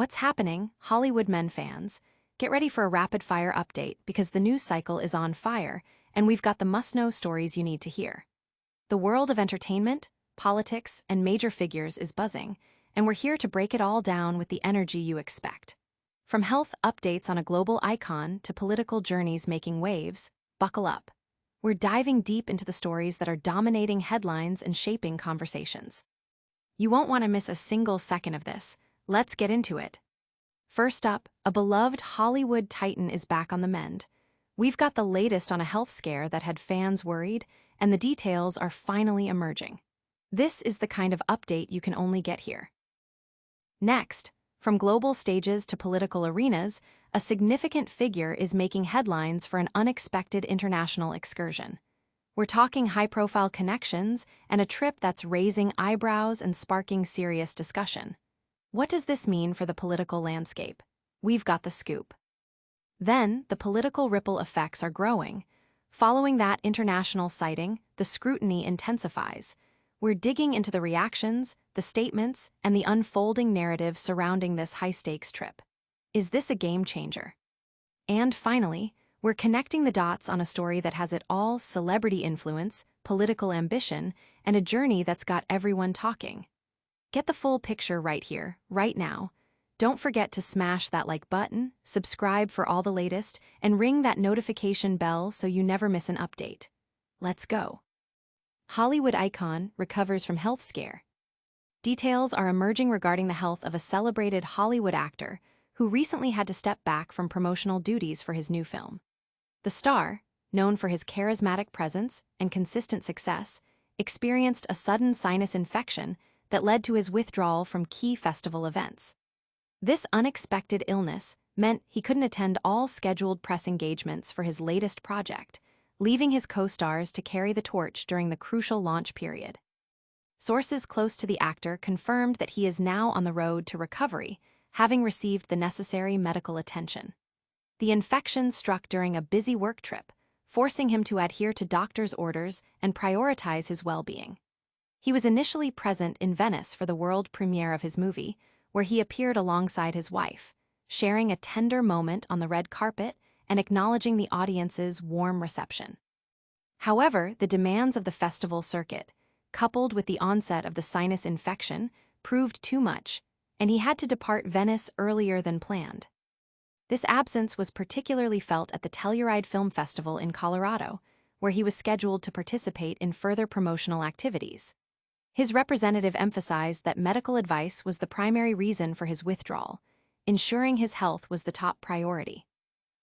What's happening, Hollywood men fans? Get ready for a rapid-fire update because the news cycle is on fire, and we've got the must-know stories you need to hear. The world of entertainment, politics, and major figures is buzzing, and we're here to break it all down with the energy you expect. From health updates on a global icon to political journeys making waves, buckle up. We're diving deep into the stories that are dominating headlines and shaping conversations. You won't want to miss a single second of this. Let's get into it. First up, a beloved Hollywood titan is back on the mend. We've got the latest on a health scare that had fans worried, and the details are finally emerging. This is the kind of update you can only get here. Next, from global stages to political arenas, a significant figure is making headlines for an unexpected international excursion. We're talking high-profile connections and a trip that's raising eyebrows and sparking serious discussion. What does this mean for the political landscape? We've got the scoop. Then, the political ripple effects are growing. Following that international sighting, the scrutiny intensifies. We're digging into the reactions, the statements, and the unfolding narrative surrounding this high-stakes trip. Is this a game changer? And finally, we're connecting the dots on a story that has it all: celebrity influence, political ambition, and a journey that's got everyone talking. Get the full picture right here, right now. Don't forget to smash that like button, subscribe for all the latest, and ring that notification bell so you never miss an update. Let's go. Hollywood icon recovers from health scare. Details are emerging regarding the health of a celebrated Hollywood actor who recently had to step back from promotional duties for his new film. The star, known for his charismatic presence and consistent success, experienced a sudden sinus infection that led to his withdrawal from key festival events. This unexpected illness meant he couldn't attend all scheduled press engagements for his latest project, leaving his co-stars to carry the torch during the crucial launch period. Sources close to the actor confirmed that he is now on the road to recovery, having received the necessary medical attention. The infection struck during a busy work trip, forcing him to adhere to doctor's orders and prioritize his well-being. He was initially present in Venice for the world premiere of his movie, where he appeared alongside his wife, sharing a tender moment on the red carpet and acknowledging the audience's warm reception. However, the demands of the festival circuit, coupled with the onset of the sinus infection, proved too much, and he had to depart Venice earlier than planned. This absence was particularly felt at the Telluride Film Festival in Colorado, where he was scheduled to participate in further promotional activities. His representative emphasized that medical advice was the primary reason for his withdrawal, ensuring his health was the top priority.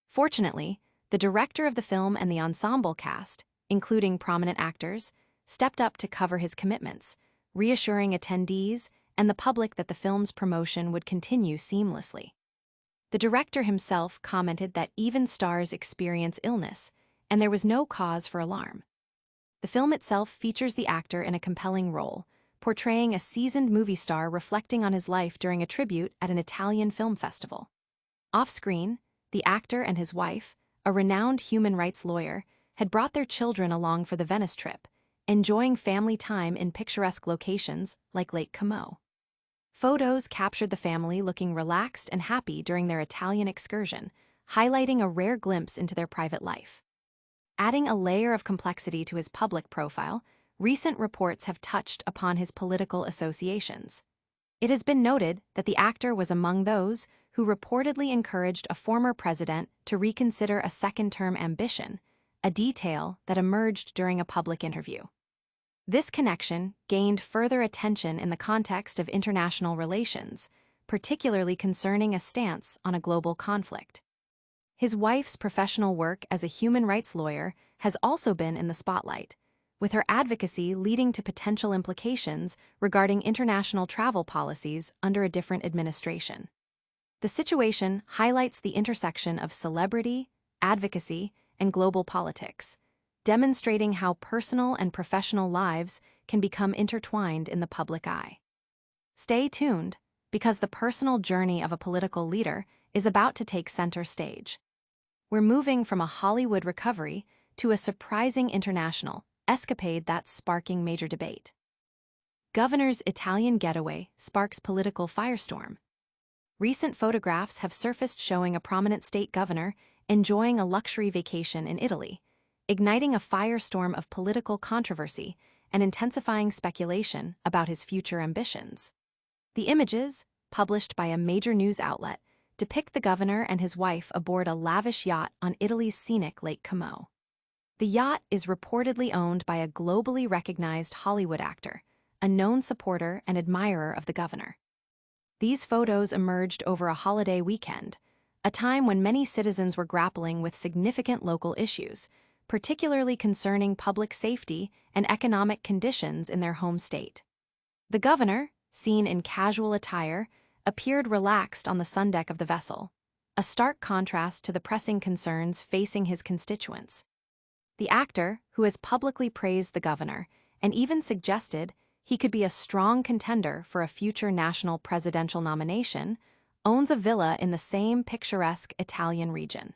Fortunately, the director of the film and the ensemble cast, including prominent actors, stepped up to cover his commitments, reassuring attendees and the public that the film's promotion would continue seamlessly. The director himself commented that even stars experience illness, and there was no cause for alarm. The film itself features the actor in a compelling role, portraying a seasoned movie star reflecting on his life during a tribute at an Italian film festival. Off-screen, the actor and his wife, a renowned human rights lawyer, had brought their children along for the Venice trip, enjoying family time in picturesque locations like Lake Como. Photos captured the family looking relaxed and happy during their Italian excursion, highlighting a rare glimpse into their private life. Adding a layer of complexity to his public profile, recent reports have touched upon his political associations. It has been noted that the actor was among those who reportedly encouraged a former president to reconsider a second-term ambition, a detail that emerged during a public interview. This connection gained further attention in the context of international relations, particularly concerning a stance on a global conflict. His wife's professional work as a human rights lawyer has also been in the spotlight, with her advocacy leading to potential implications regarding international travel policies under a different administration. The situation highlights the intersection of celebrity, advocacy, and global politics, demonstrating how personal and professional lives can become intertwined in the public eye. Stay tuned, because the personal journey of a political leader is about to take center stage. We're moving from a Hollywood recovery to a surprising international escapade that's sparking major debate. Governor's Italian getaway sparks political firestorm. Recent photographs have surfaced showing a prominent state governor enjoying a luxury vacation in Italy, igniting a firestorm of political controversy and intensifying speculation about his future ambitions. The images, published by a major news outlet, depict the governor and his wife aboard a lavish yacht on Italy's scenic Lake Como. The yacht is reportedly owned by a globally recognized Hollywood actor, a known supporter and admirer of the governor. These photos emerged over a holiday weekend, a time when many citizens were grappling with significant local issues, particularly concerning public safety and economic conditions in their home state. The governor, seen in casual attire, appeared relaxed on the sundeck of the vessel, a stark contrast to the pressing concerns facing his constituents. The actor, who has publicly praised the governor and even suggested he could be a strong contender for a future national presidential nomination, owns a villa in the same picturesque Italian region.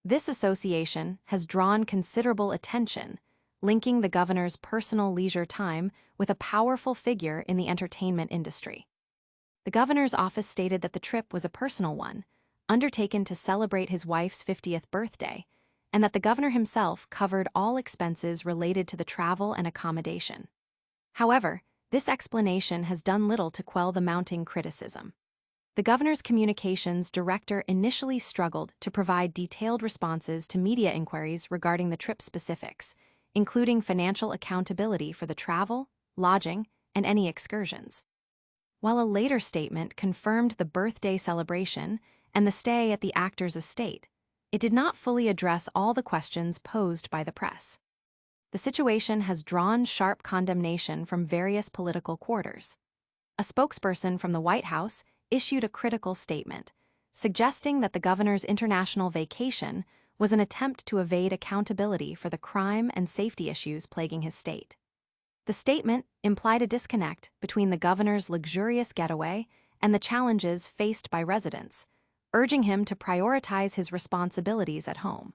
This association has drawn considerable attention, linking the governor's personal leisure time with a powerful figure in the entertainment industry. The governor's office stated that the trip was a personal one, undertaken to celebrate his wife's 50th birthday, and that the governor himself covered all expenses related to the travel and accommodation. However, this explanation has done little to quell the mounting criticism. The governor's communications director initially struggled to provide detailed responses to media inquiries regarding the trip specifics, including financial accountability for the travel, lodging, and any excursions. While a later statement confirmed the birthday celebration and the stay at the actor's estate, it did not fully address all the questions posed by the press. The situation has drawn sharp condemnation from various political quarters. A spokesperson from the White House issued a critical statement, suggesting that the governor's international vacation was an attempt to evade accountability for the crime and safety issues plaguing his state. The statement implied a disconnect between the governor's luxurious getaway and the challenges faced by residents, urging him to prioritize his responsibilities at home.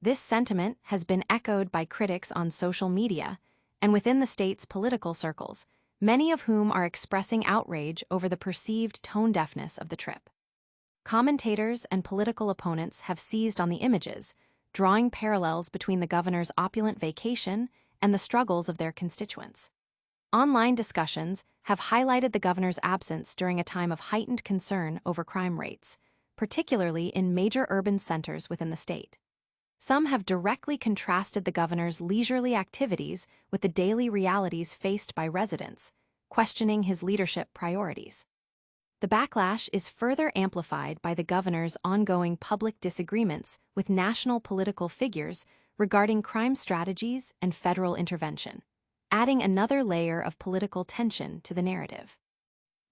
This sentiment has been echoed by critics on social media and within the state's political circles, many of whom are expressing outrage over the perceived tone-deafness of the trip. Commentators and political opponents have seized on the images, drawing parallels between the governor's opulent vacation and the struggles of their constituents. Online discussions have highlighted the governor's absence during a time of heightened concern over crime rates, particularly in major urban centers within the state. Some have directly contrasted the governor's leisurely activities with the daily realities faced by residents, questioning his leadership priorities. The backlash is further amplified by the governor's ongoing public disagreements with national political figures regarding crime strategies and federal intervention, adding another layer of political tension to the narrative.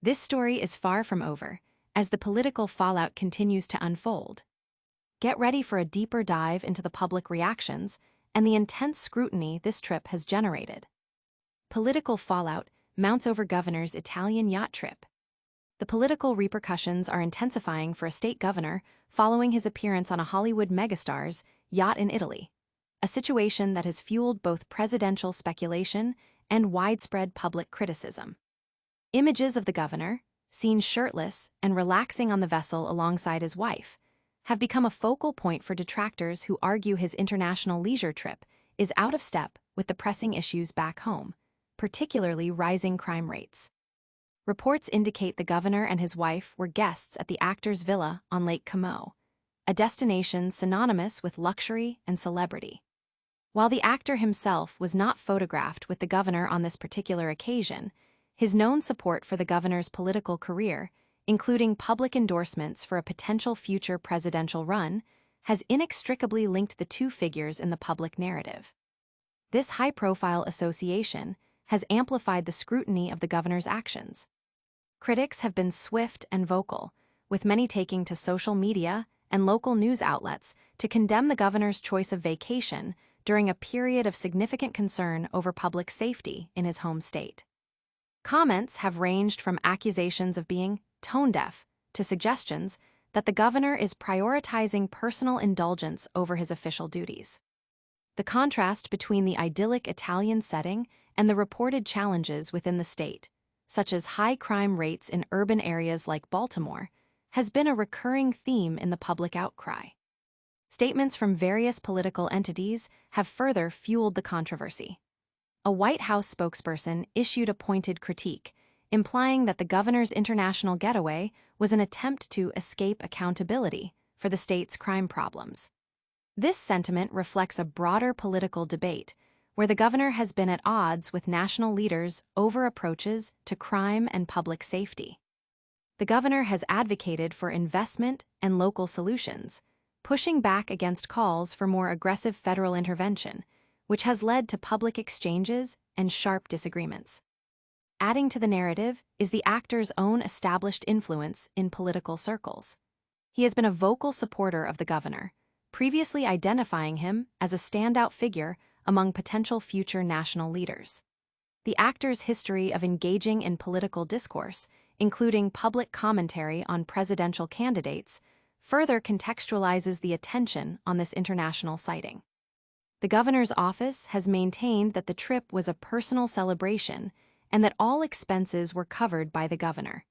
This story is far from over, as the political fallout continues to unfold. Get ready for a deeper dive into the public reactions and the intense scrutiny this trip has generated. Political fallout mounts over governor's Italian yacht trip. The political repercussions are intensifying for a state governor following his appearance on a Hollywood megastar's yacht in Italy, a situation that has fueled both presidential speculation and widespread public criticism. Images of the governor, seen shirtless and relaxing on the vessel alongside his wife, have become a focal point for detractors who argue his international leisure trip is out of step with the pressing issues back home, particularly rising crime rates. Reports indicate the governor and his wife were guests at the actor's villa on Lake Como, a destination synonymous with luxury and celebrity. While the actor himself was not photographed with the governor on this particular occasion, his known support for the governor's political career, including public endorsements for a potential future presidential run, has inextricably linked the two figures in the public narrative. This high-profile association has amplified the scrutiny of the governor's actions. Critics have been swift and vocal, with many taking to social media and local news outlets to condemn the governor's choice of vacation during a period of significant concern over public safety in his home state. Comments have ranged from accusations of being tone-deaf to suggestions that the governor is prioritizing personal indulgence over his official duties. The contrast between the idyllic Italian setting and the reported challenges within the state, such as high crime rates in urban areas like Baltimore, has been a recurring theme in the public outcry. Statements from various political entities have further fueled the controversy. A White House spokesperson issued a pointed critique, implying that the governor's international getaway was an attempt to escape accountability for the state's crime problems. This sentiment reflects a broader political debate, where the governor has been at odds with national leaders over approaches to crime and public safety. The governor has advocated for investment and local solutions, pushing back against calls for more aggressive federal intervention, which has led to public exchanges and sharp disagreements. Adding to the narrative is the actor's own established influence in political circles. He has been a vocal supporter of the governor, previously identifying him as a standout figure among potential future national leaders. The actor's history of engaging in political discourse, including public commentary on presidential candidates, further contextualizes the attention on this international sighting. The governor's office has maintained that the trip was a personal celebration and that all expenses were covered by the governor.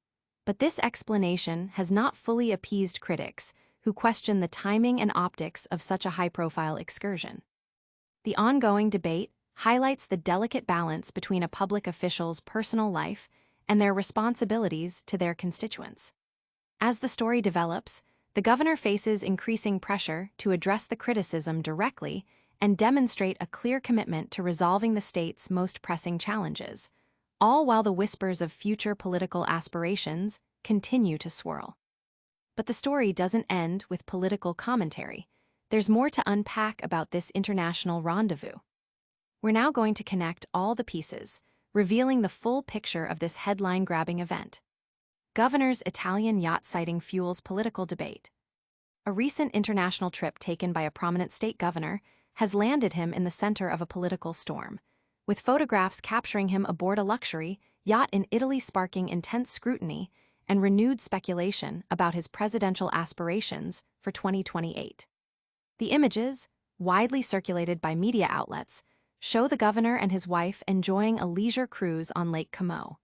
But this explanation has not fully appeased critics who question the timing and optics of such a high-profile excursion. The ongoing debate highlights the delicate balance between a public official's personal life and their responsibilities to their constituents. As the story develops, the governor faces increasing pressure to address the criticism directly and demonstrate a clear commitment to resolving the state's most pressing challenges, all while the whispers of future political aspirations continue to swirl. But the story doesn't end with political commentary. There's more to unpack about this international rendezvous. We're now going to connect all the pieces, revealing the full picture of this headline-grabbing event. Governor's Italian yacht sighting fuels political debate. A recent international trip taken by a prominent state governor has landed him in the center of a political storm, with photographs capturing him aboard a luxury yacht in Italy sparking intense scrutiny and renewed speculation about his presidential aspirations for 2028. The images, widely circulated by media outlets, show the governor and his wife enjoying a leisure cruise on Lake Como,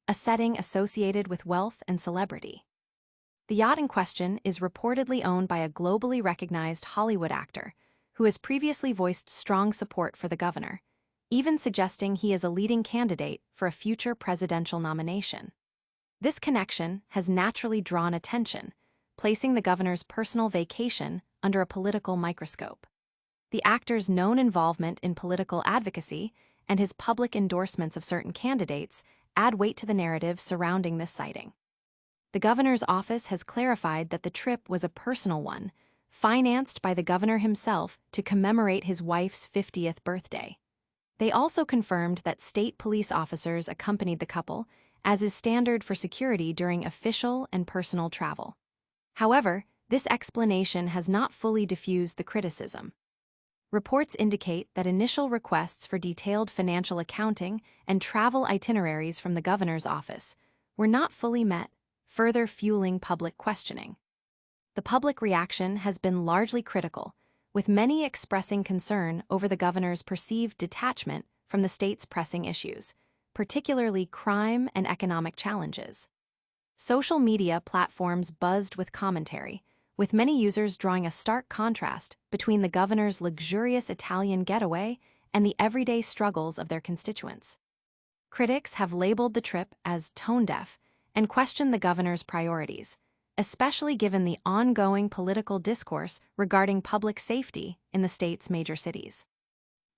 a setting associated with wealth and celebrity. The yacht in question is reportedly owned by a globally recognized Hollywood actor who has previously voiced strong support for the governor, even suggesting he is a leading candidate for a future presidential nomination. This connection has naturally drawn attention, placing the governor's personal vacation under a political microscope. The actor's known involvement in political advocacy and his public endorsements of certain candidates add weight to the narrative surrounding this sighting. The governor's office has clarified that the trip was a personal one, financed by the governor himself to commemorate his wife's 50th birthday. They also confirmed that state police officers accompanied the couple, as is standard for security during official and personal travel. However, this explanation has not fully diffused the criticism. Reports indicate that initial requests for detailed financial accounting and travel itineraries from the governor's office were not fully met, further fueling public questioning. The public reaction has been largely critical, with many expressing concern over the governor's perceived detachment from the state's pressing issues, particularly crime and economic challenges. Social media platforms buzzed with commentary, with many users drawing a stark contrast between the governor's luxurious Italian getaway and the everyday struggles of their constituents. Critics have labeled the trip as tone-deaf and questioned the governor's priorities, especially given the ongoing political discourse regarding public safety in the state's major cities.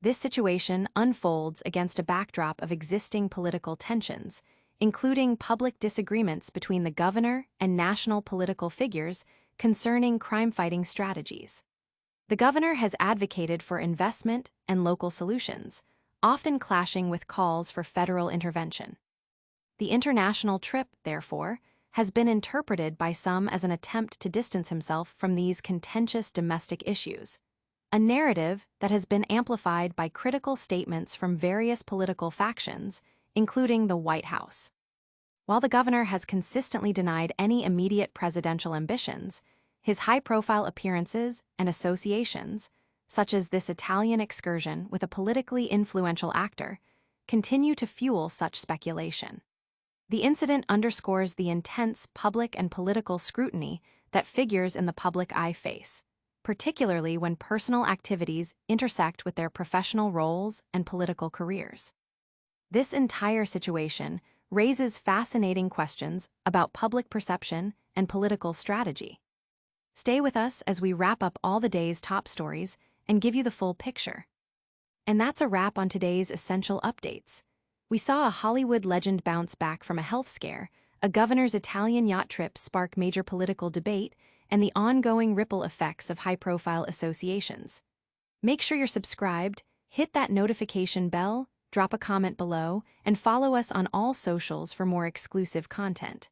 This situation unfolds against a backdrop of existing political tensions, including public disagreements between the governor and national political figures concerning crime-fighting strategies. The governor has advocated for investment and local solutions, often clashing with calls for federal intervention. The international trip, therefore, has been interpreted by some as an attempt to distance himself from these contentious domestic issues, a narrative that has been amplified by critical statements from various political factions, including the White House. While the governor has consistently denied any immediate presidential ambitions, his high-profile appearances and associations, such as this Italian excursion with a politically influential actor, continue to fuel such speculation. The incident underscores the intense public and political scrutiny that figures in the public eye face, particularly when personal activities intersect with their professional roles and political careers. This entire situation raises fascinating questions about public perception and political strategy. Stay with us as we wrap up all the day's top stories and give you the full picture. And that's a wrap on today's essential updates. We saw a Hollywood legend bounce back from a health scare, a governor's Italian yacht trip spark major political debate, and the ongoing ripple effects of high-profile associations. Make sure you're subscribed, hit that notification bell, drop a comment below, and follow us on all socials for more exclusive content.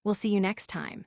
We'll see you next time.